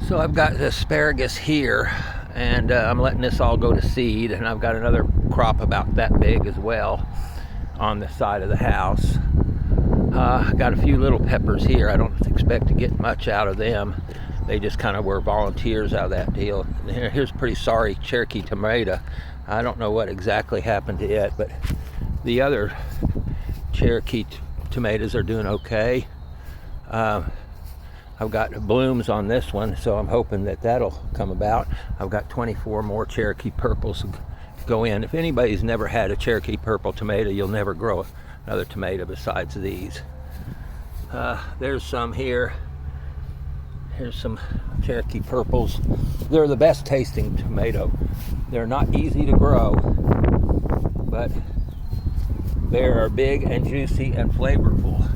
So I've got asparagus here, and I'm letting this all go to seed, and I've got another crop about that big as well on the side of the house. Got a few little peppers here. I don't expect to get much out of them. They just kind of were volunteers out of that deal. Here's a pretty sorry Cherokee tomato. I don't know what exactly happened to it, but the other Cherokee tomatoes are doing okay. I've got blooms on this one, so I'm hoping that that'll come about. I've got 24 more Cherokee purples go in. If anybody's never had a Cherokee purple tomato, you'll never grow another tomato besides these. There's some here. Here's some Cherokee purples. They're the best tasting tomato. They're not easy to grow, but they are big and juicy and flavorful.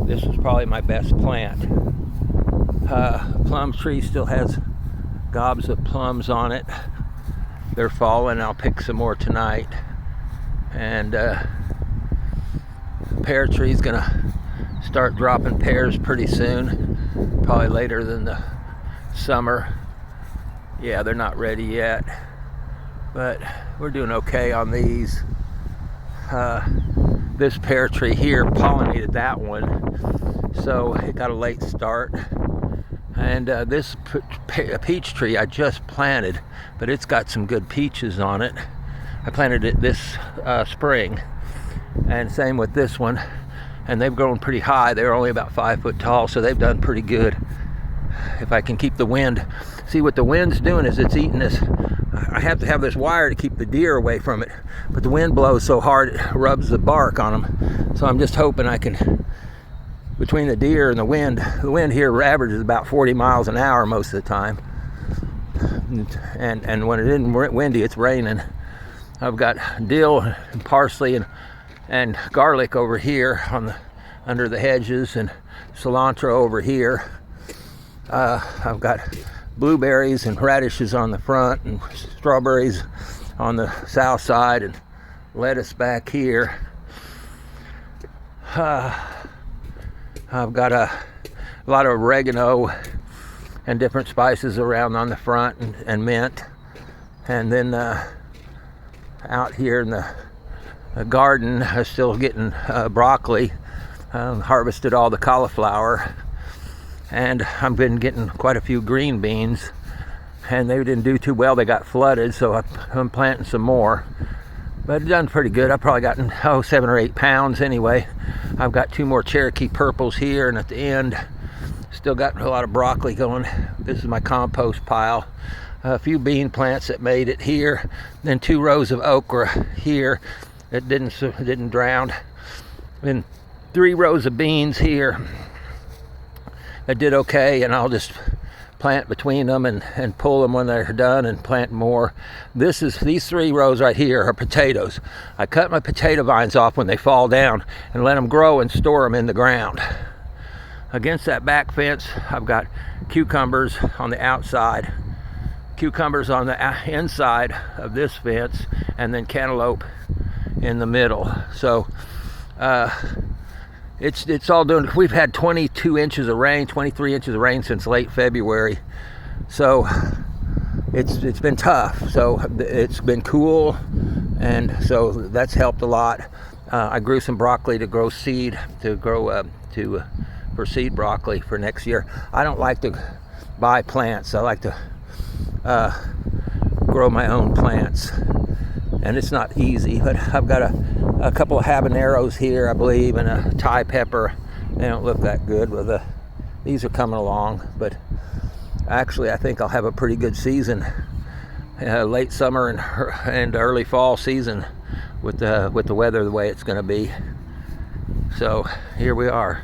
This is probably my best plant. Plum tree still has gobs of plums on it. They're falling. I'll pick some more tonight. And pear tree's gonna start dropping pears pretty soon, probably later than the summer. Yeah, they're not ready yet, but we're doing okay on these. This pear tree here pollinated that one, so it got a late start. And this peach tree I just planted, but it's got some good peaches on it. I planted it this spring, and same with this one, and they've grown pretty high. They're only about 5 foot tall, so they've done pretty good. If I can keep the wind. See, what the wind's doing is it's eating this. I have to have this wire to keep the deer away from it, but the wind blows so hard it rubs the bark on them. So I'm just hoping I can, between the deer and the wind here averages about 40 miles an hour most of the time. And when it isn't windy, it's raining. I've got dill and parsley and garlic over here under the hedges, and cilantro over here. I've got blueberries and radishes on the front, and strawberries on the south side, and lettuce back here. I've got a lot of oregano and different spices around on the front, and mint. And then out here in the garden, I'm still getting broccoli. Harvested all the cauliflower, and I've been getting quite a few green beans, and they didn't do too well. They got flooded, so I'm planting some more. But it's done pretty good. I've probably gotten 7 or 8 pounds anyway. I've got 2 more Cherokee purples here, and at the end still got a lot of broccoli going. This is my compost pile. A few bean plants that made it here, then 2 rows of okra here that didn't drown, then 3 rows of beans here that did okay, and I'll just plant between them and pull them when they're done and plant more. These 3 rows right here are potatoes. I cut my potato vines off when they fall down and let them grow and store them in the ground. Against that back fence, I've got cucumbers on the outside, cucumbers on the inside of this fence, and then cantaloupe in the middle. So it's all doing. We've had 22 inches of rain, 23 inches of rain since late February, so it's been tough. So it's been cool, and so that's helped a lot. I grew some broccoli to grow seed, for seed broccoli for next year. I don't like to buy plants. I like to grow my own plants, and it's not easy, but I've got a couple of habaneros here, I believe, and a Thai pepper. They don't look that good, but these are coming along. But actually, I think I'll have a pretty good season, late summer and early fall season, with the weather the way it's going to be. So here we are.